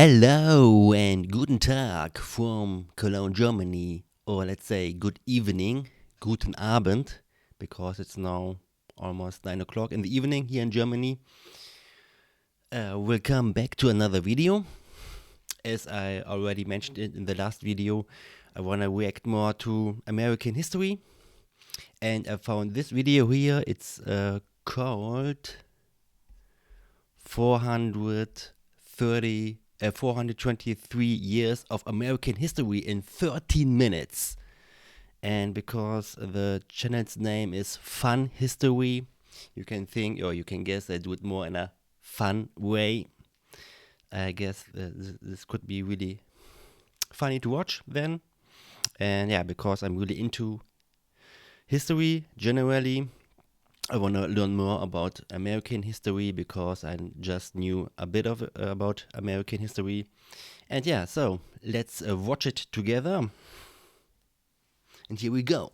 Hello and guten Tag from Cologne, Germany, or let's say good evening, guten Abend, because it's now almost 9 o'clock in the evening here in Germany. Welcome back to another video. As I already mentioned it in the last video, I want to react more to American history, and I found this video here. It's called 423 years of American history in 13 minutes. And because the channel's name is Fun History, you can think, or you can guess, I do it more in a fun way. I guess this could be really funny to watch then. And yeah, because I'm really into history generally, I want to learn more about American history because I just knew a bit of about American history. And yeah, so let's watch it together. And here we go.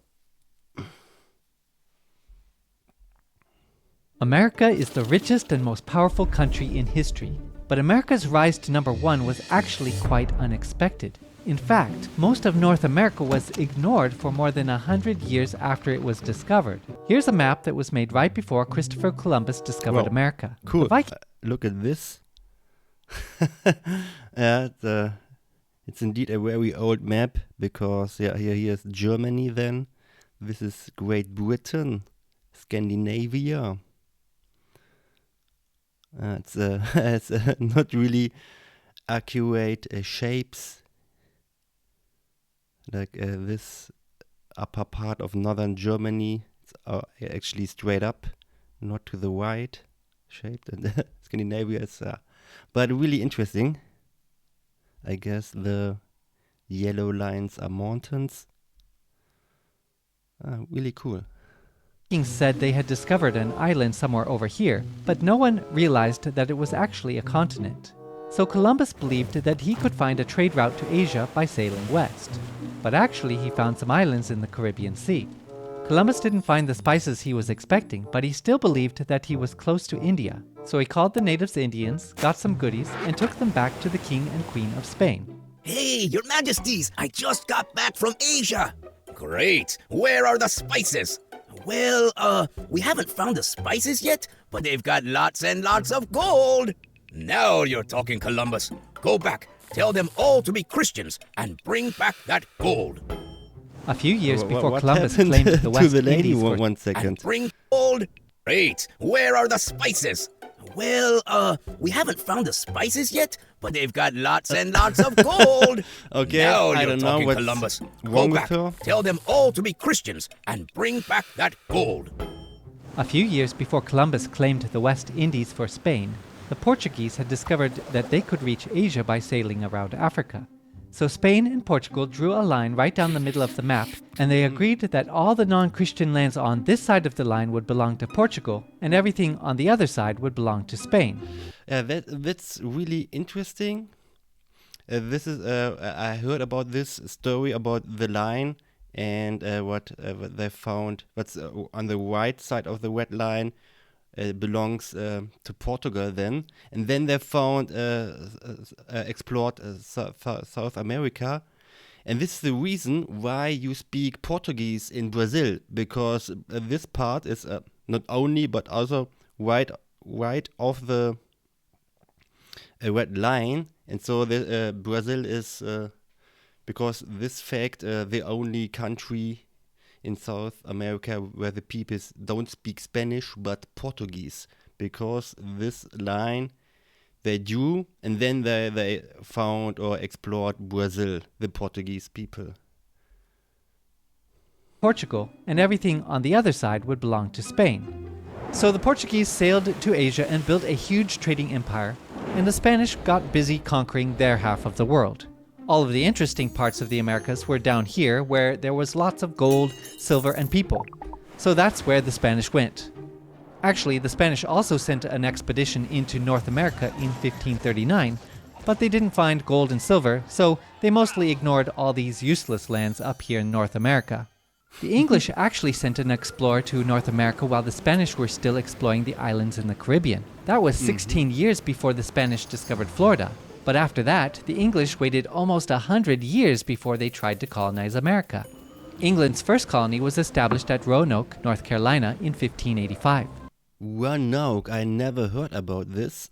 America is the richest and most powerful country in history. But America's rise to number one was actually quite unexpected. In fact, most of North America was ignored for more than 100 years after it was discovered. Here's a map that was made right before Christopher Columbus discovered America. Cool. Look at this. Yeah, it's indeed a very old map because here's Germany then. This is Great Britain, Scandinavia. It's not really accurate shapes. Like this upper part of northern Germany, it's actually straight up, not to the right shaped. And Scandinavia is, but really interesting. I guess the yellow lines are mountains. Really cool. Vikings said they had discovered an island somewhere over here, but no one realized that it was actually a continent. So Columbus believed that he could find a trade route to Asia by sailing west. But actually he found some islands in the Caribbean Sea. Columbus didn't find the spices he was expecting, but he still believed that he was close to India. So he called the natives Indians, got some goodies, and took them back to the King and Queen of Spain. Hey, your majesties, I just got back from Asia. Great, where are the spices? Well, we haven't found the spices yet, but they've got lots and lots of gold. Now you're talking, Columbus. Go back, tell them all to be Christians, and bring back that gold. A few years before Columbus claimed the West Indies one second. And bring gold. Great, where are the spices? Well, we haven't found the spices yet, but they've got lots and lots of gold. Okay, now I you're don't know talking, what's Columbus. wrong Go with back, her. tell them all to be Christians, and bring back that gold. A few years before Columbus claimed the West Indies for Spain, the Portuguese had discovered that they could reach Asia by sailing around Africa. So Spain and Portugal drew a line right down the middle of the map, and they agreed that all the non-Christian lands on this side of the line would belong to Portugal, and everything on the other side would belong to Spain. That's really interesting. I heard about this story about the line and what they found. What's on the right side of the red line belongs to Portugal then, and then they found explored South America, and this is the reason why you speak Portuguese in Brazil, because this part is not only but also right off the red line, and so Brazil is because this fact the only country in South America where the people don't speak Spanish but Portuguese, because this line they drew, and then they found or explored Brazil, the Portuguese people. Portugal, and everything on the other side would belong to Spain. So the Portuguese sailed to Asia and built a huge trading empire, and the Spanish got busy conquering their half of the world. All of the interesting parts of the Americas were down here, where there was lots of gold, silver, and people. So that's where the Spanish went. Actually, the Spanish also sent an expedition into North America in 1539, but they didn't find gold and silver, so they mostly ignored all these useless lands up here in North America. The English actually sent an explorer to North America while the Spanish were still exploring the islands in the Caribbean. That was 16 years before the Spanish discovered Florida. But after that, the English waited almost 100 years before they tried to colonize America. England's first colony was established at Roanoke, North Carolina in 1585. Roanoke, I never heard about this.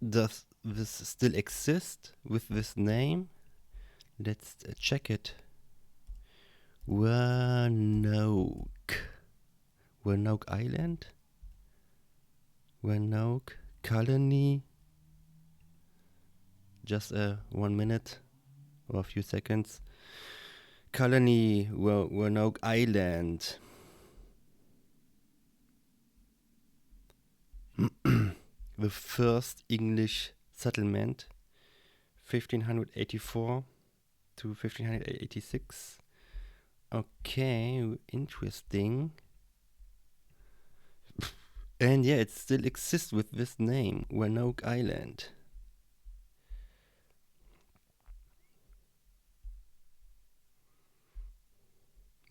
Does this still exist with this name? Let's check it. Roanoke. Roanoke Island? Roanoke Colony? Just 1 minute or a few seconds. Colony, Roanoke Island. The first English settlement, 1584 to 1586. Okay, interesting. And yeah, it still exists with this name, Roanoke Island.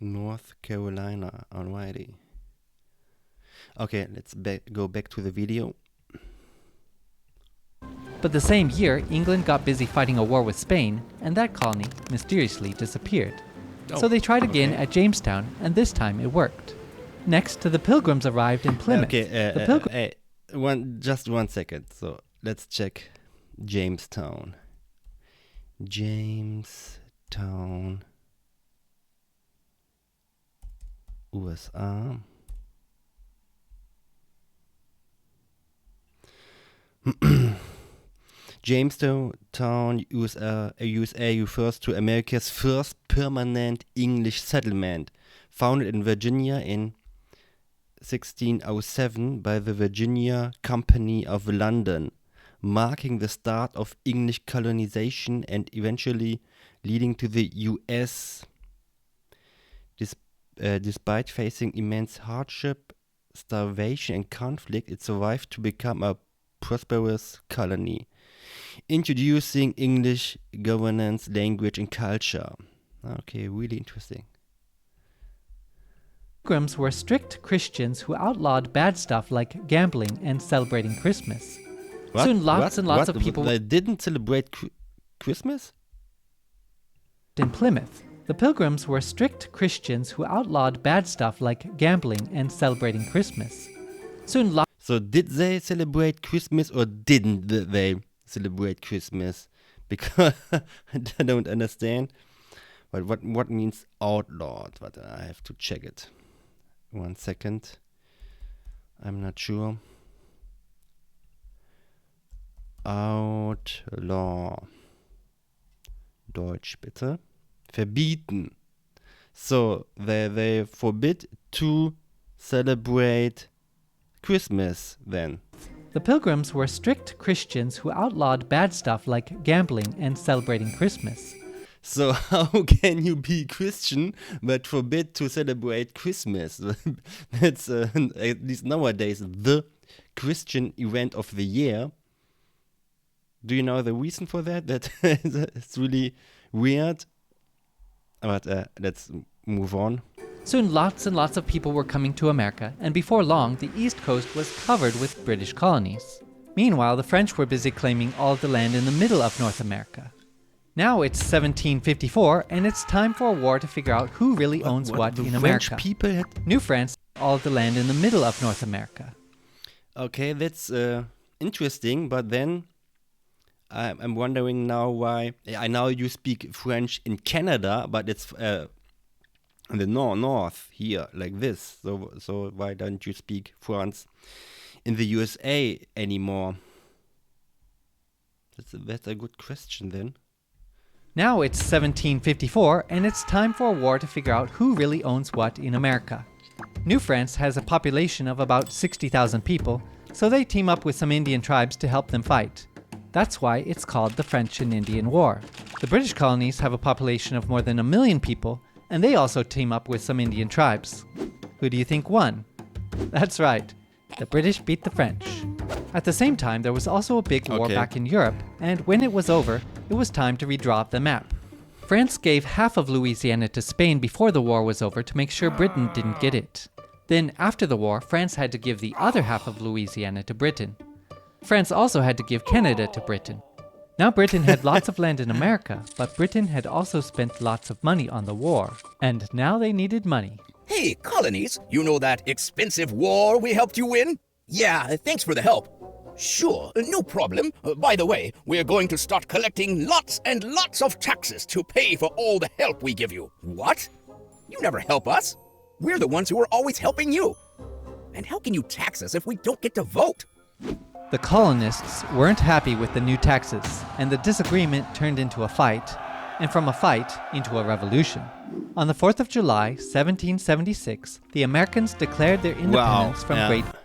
North Carolina, alrighty. Okay, let's go back to the video. But the same year, England got busy fighting a war with Spain, and that colony mysteriously disappeared. So they tried again at Jamestown, and this time it worked. Next, the Pilgrims arrived in Plymouth. Okay, just 1 second. So let's check Jamestown. Jamestown, USA. Jamestown, USA refers to America's first permanent English settlement, founded in Virginia in 1607 by the Virginia Company of London, marking the start of English colonization and eventually leading to the U.S. Despite facing immense hardship, starvation, and conflict, it survived to become a prosperous colony, introducing English governance, language, and culture. Okay, really interesting. Pilgrims were strict Christians who outlawed bad stuff like gambling and celebrating Christmas. Soon lots and lots of people... They didn't celebrate Christmas? In Plymouth, the Pilgrims were strict Christians who outlawed bad stuff like gambling and celebrating Christmas. Soon So did they celebrate Christmas or didn't they celebrate Christmas? Because I don't understand. But what means outlawed? But I have to check it. 1 second. I'm not sure. Outlaw. Deutsch bitte. Verbieten. So they forbid to celebrate Christmas then. The Pilgrims were strict Christians who outlawed bad stuff like gambling and celebrating Christmas. So how can you be Christian but forbid to celebrate Christmas? That's at least nowadays the Christian event of the year. Do you know the reason for that? That it's really weird. But let's move on. Soon lots and lots of people were coming to America, and before long the East Coast was covered with British colonies. Meanwhile, the French were busy claiming all of the land in the middle of North America. Now it's 1754, and it's time for a war to figure out who really owns what in America. French people had New France, all of the land in the middle of North America. Okay, that's interesting, but then I'm wondering now why. I know you speak French in Canada, but it's in the north here, like this. So why don't you speak French in the USA anymore? That's a good question then. Now it's 1754, and it's time for a war to figure out who really owns what in America. New France has a population of about 60,000 people, so they team up with some Indian tribes to help them fight. That's why it's called the French and Indian War. The British colonies have a population of more than 1 million people, and they also team up with some Indian tribes. Who do you think won? That's right, the British beat the French. At the same time, there was also a big war back in Europe, and when it was over, it was time to redraw the map. France gave half of Louisiana to Spain before the war was over to make sure Britain didn't get it. Then, after the war, France had to give the other half of Louisiana to Britain. France also had to give Canada to Britain. Now Britain had lots of land in America, but Britain had also spent lots of money on the war, and now they needed money. Hey, colonies, you know that expensive war we helped you win? Yeah, thanks for the help. Sure, no problem. By the way, we're going to start collecting lots and lots of taxes to pay for all the help we give you. What? You never help us. We're the ones who are always helping you. And how can you tax us if we don't get to vote? The colonists weren't happy with the new taxes, and the disagreement turned into a fight, and from a fight into a revolution. On the 4th of July, 1776, the Americans declared their independence from Great Britain.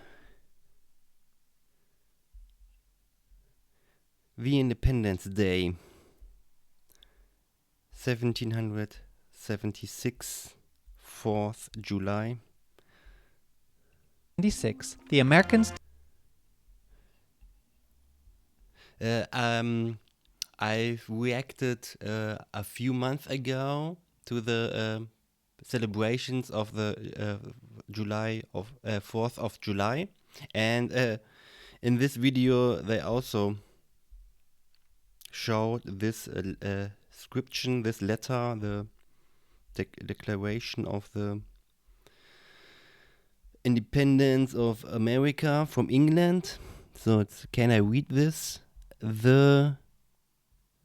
The Independence Day, 1776, 4th July. The Americans. I reacted a few months ago to the celebrations of the July of 4th of July, and in this video they also showed this description, this letter, the declaration of the independence of America from England. So can I read this? The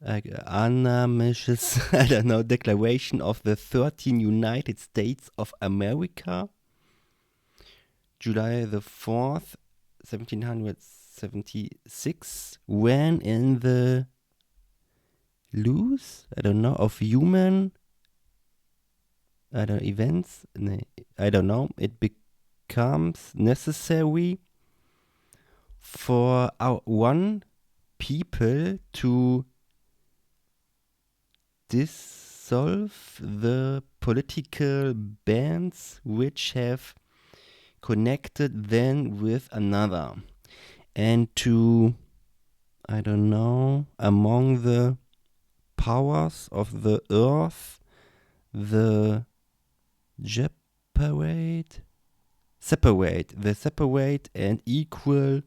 unambitious, I don't know, Declaration of the 13 United States of America, July the 4th, 1776, when in the loose, I don't know, of human, events, I don't know, it becomes necessary for our one people to dissolve the political bands which have connected them with another, and to, I don't know, among the powers of the earth, the separate and equal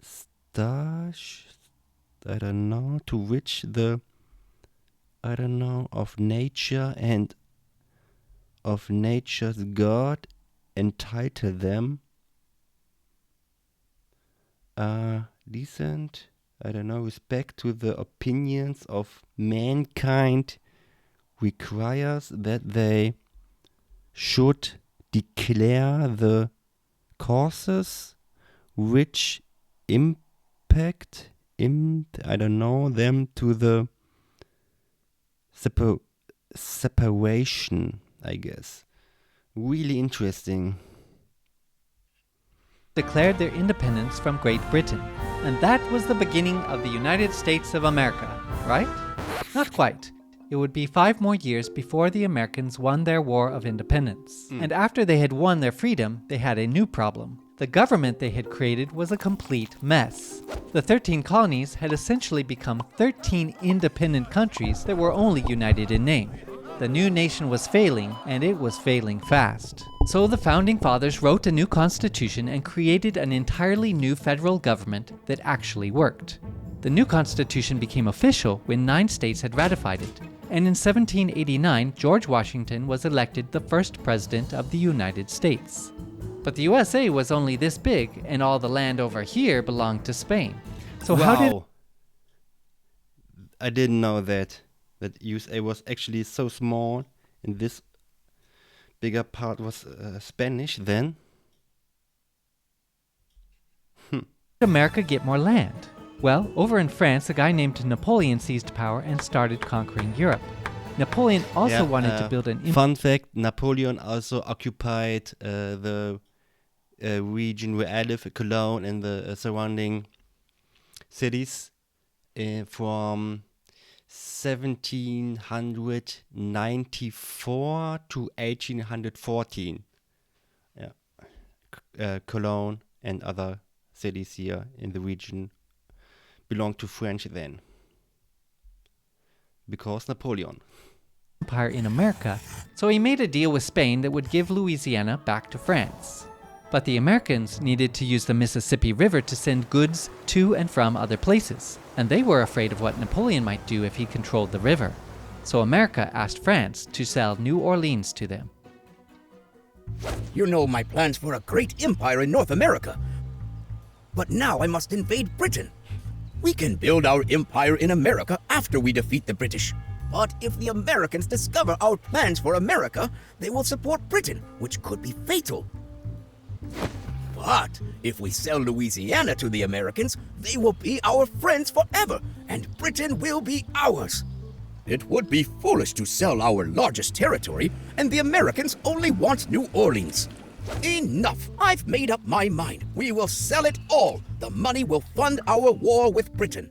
stash, I don't know, to which the, I don't know, of nature and of nature's God entitle them, decent, I don't know, respect to the opinions of mankind requires that they should declare the causes which impact I don't know, them to the separation, I guess. Really interesting. Declared their independence from Great Britain, and that was the beginning of the United States of America, right? Not quite. It would be 5 more years before the Americans won their War of Independence. And after they had won their freedom, they had a new problem. The government they had created was a complete mess. The 13 colonies had essentially become 13 independent countries that were only united in name. The new nation was failing, and it was failing fast. So the Founding Fathers wrote a new constitution and created an entirely new federal government that actually worked. The new constitution became official when 9 states had ratified it, and in 1789, George Washington was elected the first president of the United States. But the USA was only this big, and all the land over here belonged to Spain. So wow. how did... I didn't know that USA was actually so small, and this bigger part was Spanish then. America get more land? Well, over in France, a guy named Napoleon seized power and started conquering Europe. Napoleon also wanted to build an... Fun fact, Napoleon also occupied the region where I live, Cologne, and the surrounding cities from 1794 to 1814. Cologne and other cities here in the region belonged to French then, because Napoleon. Empire in America, so he made a deal with Spain that would give Louisiana back to France. But the Americans needed to use the Mississippi River to send goods to and from other places, and they were afraid of what Napoleon might do if he controlled the river. So America asked France to sell New Orleans to them. You know my plans for a great empire in North America. But now I must invade Britain. We can build our empire in America after we defeat the British. But if the Americans discover our plans for America, they will support Britain, which could be fatal. But if we sell Louisiana to the Americans, they will be our friends forever, and Britain will be ours. It would be foolish to sell our largest territory, and the Americans only want New Orleans. Enough! I've made up my mind. We will sell it all. The money will fund our war with Britain.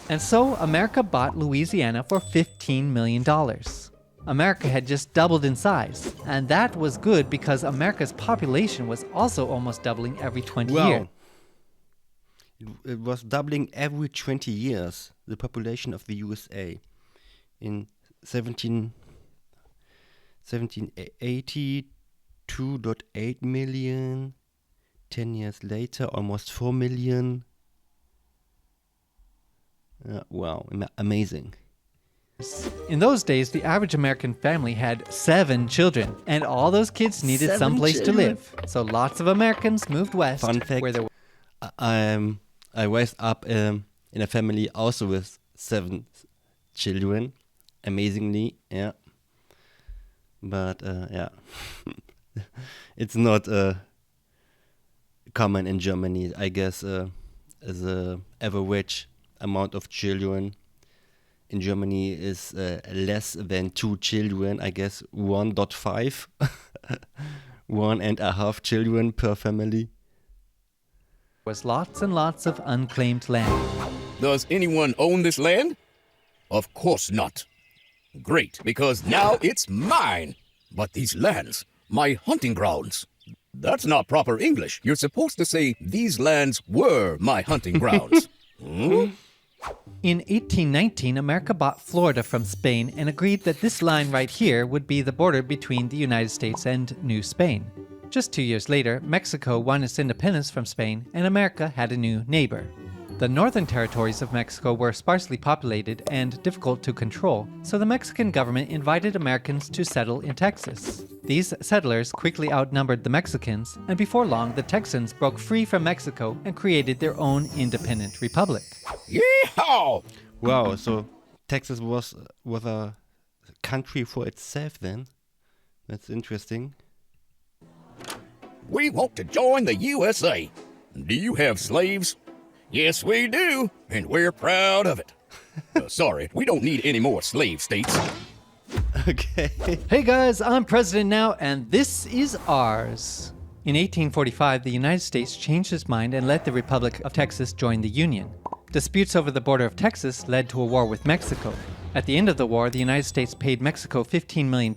And so America bought Louisiana for $15 million. America had just doubled in size, and that was good because America's population was also almost doubling every 20 years. It was doubling every 20 years, the population of the USA. In 1780, 2.8 million. 10 years later, almost 4 million. Wow, amazing. In those days, the average American family had 7 children, and all those kids needed someplace to live. So lots of Americans moved west. Fun fact, where there I raised up in a family also with 7 children, amazingly, yeah. But yeah, it's not common in Germany. I guess as a average amount of children in Germany is less than 2 children. I guess 1.5, 1.5 children per family. was lots and lots of unclaimed land. Does anyone own this land? Of course not. Great, because now it's mine. But these lands, my hunting grounds. That's not proper English. You're supposed to say, these lands were my hunting grounds. In 1819, America bought Florida from Spain and agreed that this line right here would be the border between the United States and New Spain. Just 2 years later, Mexico won its independence from Spain, and America had a new neighbor. The northern territories of Mexico were sparsely populated and difficult to control, so the Mexican government invited Americans to settle in Texas. These settlers quickly outnumbered the Mexicans, and before long, the Texans broke free from Mexico and created their own independent republic. Yeehaw! Wow, so Texas was a country for itself then. That's interesting. We want to join the USA. Do you have slaves? Yes, we do, and we're proud of it. Sorry, we don't need any more slave states. Okay. Hey guys, I'm president now, and this is ours. In 1845, the United States changed its mind and let the Republic of Texas join the Union. Disputes over the border of Texas led to a war with Mexico. At the end of the war, the United States paid Mexico $15 million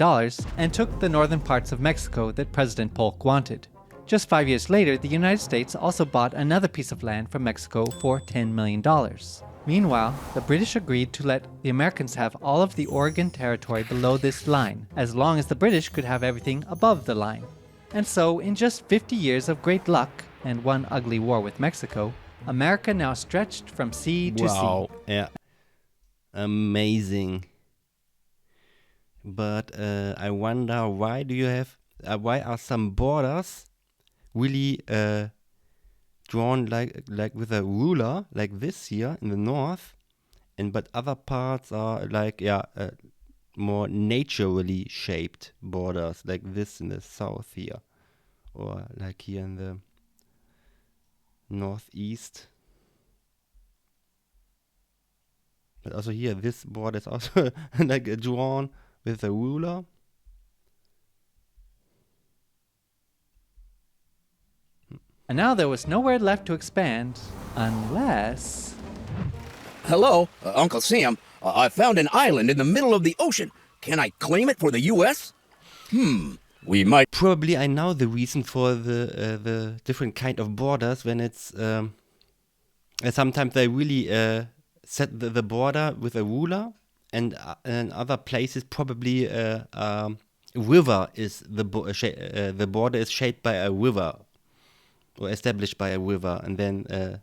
and took the northern parts of Mexico that President Polk wanted. Just 5 years later, the United States also bought another piece of land from Mexico for $10 million. Meanwhile, the British agreed to let the Americans have all of the Oregon Territory below this line, as long as the British could have everything above the line. And so, in just 50 years of great luck and one ugly war with Mexico, America now stretched from sea to sea. Yeah. Amazing. But I wonder, why are some borders really drawn like with a ruler, like this here in the north, but other parts are like more naturally shaped borders, like this in the south here, or like here in the northeast. But also here, this border is also like drawn with a ruler. And now there was nowhere left to expand, unless... Hello, Uncle Sam. I found an island in the middle of the ocean. Can I claim it for the U.S.? We might... Probably I know the reason for the different kind of borders when it's... sometimes they really set the border with a ruler, and in other places probably river is the border is shaped by a river. or established by a river, and then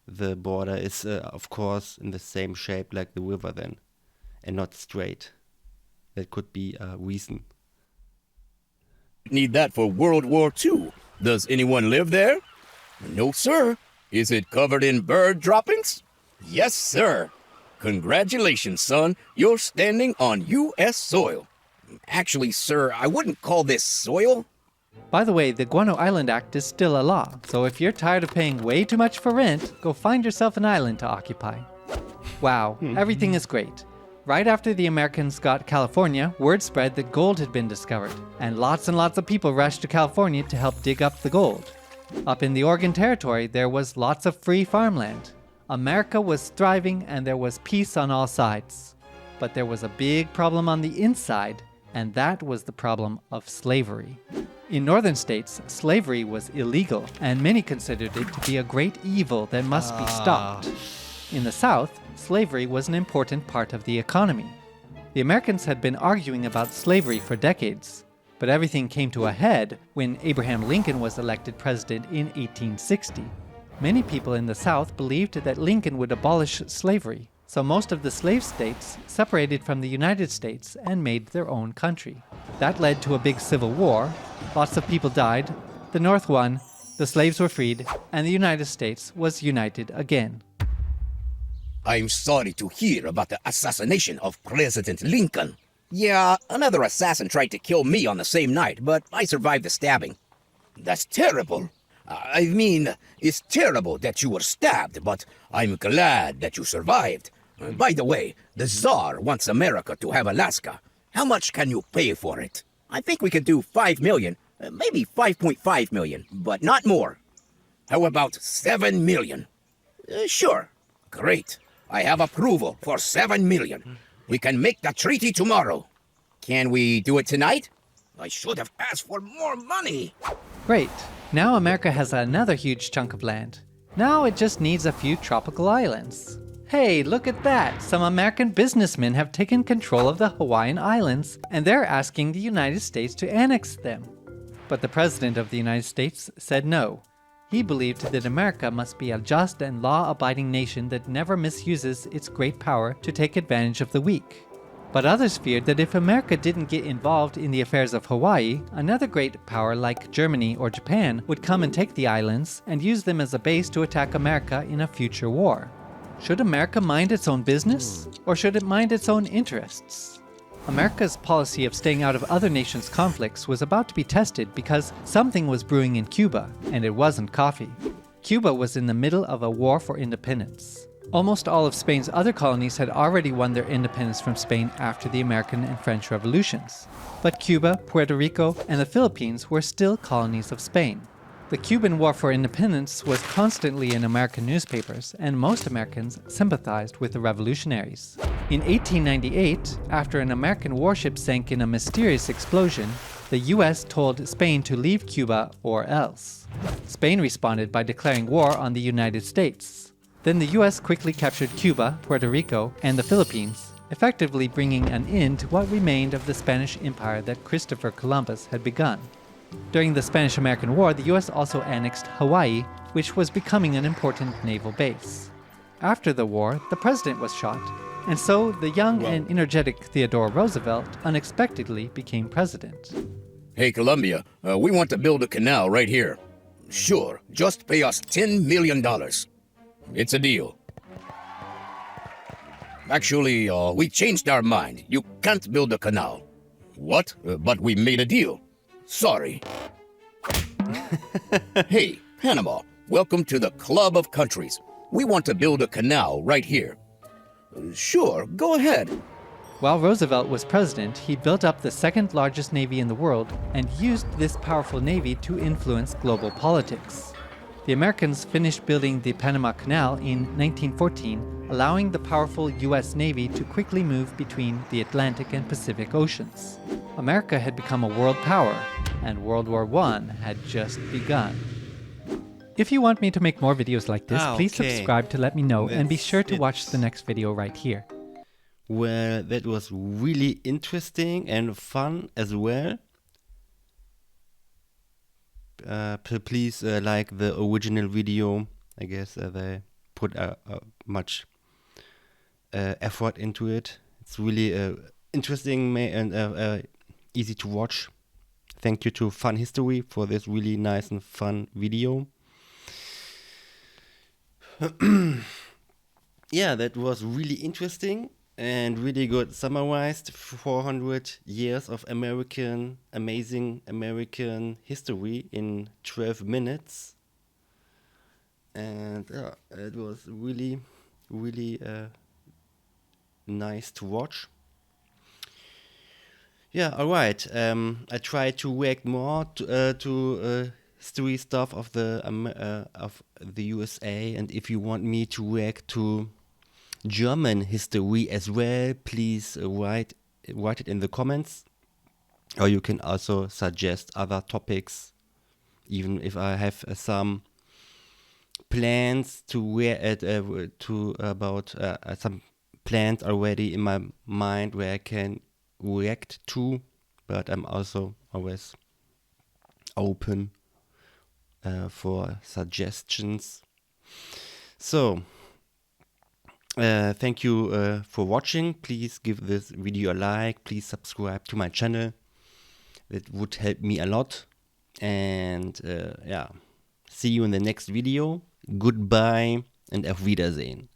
the border is, of course, in the same shape like the river then, and not straight. That could be a reason. Need that for World War II. Does anyone live there? No, sir. Is it covered in bird droppings? Yes, sir. Congratulations, son. You're standing on U.S. soil. Actually, sir, I wouldn't call this soil. By the way, the Guano Island Act is still a law, so if you're tired of paying way too much for rent, go find yourself an island to occupy. Wow, everything is great. Right after the Americans got California, word spread that gold had been discovered, and lots of people rushed to California to help dig up the gold. Up in the Oregon Territory, there was lots of free farmland. America was thriving and there was peace on all sides. But there was a big problem on the inside, and that was the problem of slavery. In northern states, slavery was illegal, and many considered it to be a great evil that must be stopped. In the South, slavery was an important part of the economy. The Americans had been arguing about slavery for decades, but everything came to a head when Abraham Lincoln was elected president in 1860. Many people in the South believed that Lincoln would abolish slavery, so most of the slave states separated from the United States and made their own country. That led to a big civil war. Lots of people died, the North won, the slaves were freed, and the United States was united again. I'm sorry to hear about the assassination of President Lincoln. Yeah, another assassin tried to kill me on the same night, but I survived the stabbing. That's terrible. I mean, it's terrible that you were stabbed, but I'm glad that you survived. By the way, the Tsar wants America to have Alaska. How much can you pay for it? I think we could do 5 million, maybe 5.5 million, but not more. How about 7 million? Sure. Great. I have approval for 7 million. We can make the treaty tomorrow. Can we do it tonight? I should have asked for more money. Great. Now America has another huge chunk of land. Now it just needs a few tropical islands. Hey, look at that! Some American businessmen have taken control of the Hawaiian Islands, and they're asking the United States to annex them. But the President of the United States said no. He believed that America must be a just and law-abiding nation that never misuses its great power to take advantage of the weak. But others feared that if America didn't get involved in the affairs of Hawaii, another great power like Germany or Japan would come and take the islands and use them as a base to attack America in a future war. Should America mind its own business, or should it mind its own interests? America's policy of staying out of other nations' conflicts was about to be tested because something was brewing in Cuba, and it wasn't coffee. Cuba was in the middle of a war for independence. Almost all of Spain's other colonies had already won their independence from Spain after the American and French revolutions. But Cuba, Puerto Rico, and the Philippines were still colonies of Spain. The Cuban War for Independence was constantly in American newspapers, and most Americans sympathized with the revolutionaries. In 1898, after an American warship sank in a mysterious explosion, the US told Spain to leave Cuba or else. Spain responded by declaring war on the United States. Then the US quickly captured Cuba, Puerto Rico, and the Philippines, effectively bringing an end to what remained of the Spanish Empire that Christopher Columbus had begun. During the Spanish-American War, the US also annexed Hawaii, which was becoming an important naval base. After the war, the president was shot, and so the young and energetic Theodore Roosevelt unexpectedly became president. Hey, Columbia, we want to build a canal right here. Sure, just pay us $10 million. It's a deal. Actually, we changed our mind. You can't build a canal. What? But we made a deal. Sorry. Hey, Panama, welcome to the Club of Countries. We want to build a canal right here. Sure, go ahead. While Roosevelt was president, he built up the second largest navy in the world and used this powerful navy to influence global politics. The Americans finished building the Panama Canal in 1914, allowing the powerful US Navy to quickly move between the Atlantic and Pacific Oceans. America had become a world power, and World War I had just begun. If you want me to make more videos like this, please subscribe to let me know, and be sure to watch the next video right here. Well, that was really interesting and fun as well. Please like the original video. I guess they put much effort into it. It's really interesting and easy to watch. Thank you to Fun History for this really nice and fun video. Yeah, that was really interesting and really good summarized 400 years of amazing American history in 12 minutes. And it was really, really nice to watch. Yeah, all right. I try to react more to history stuff of the USA, and if you want me to react to German history as well, please write it in the comments, or you can also suggest other topics. Even if I have some plans about some plans already in my mind where I can react to, but I'm also always open for suggestions. So thank you for watching. Please give this video a like. Please subscribe to my channel. That would help me a lot. And yeah, see you in the next video. Goodbye and auf Wiedersehen.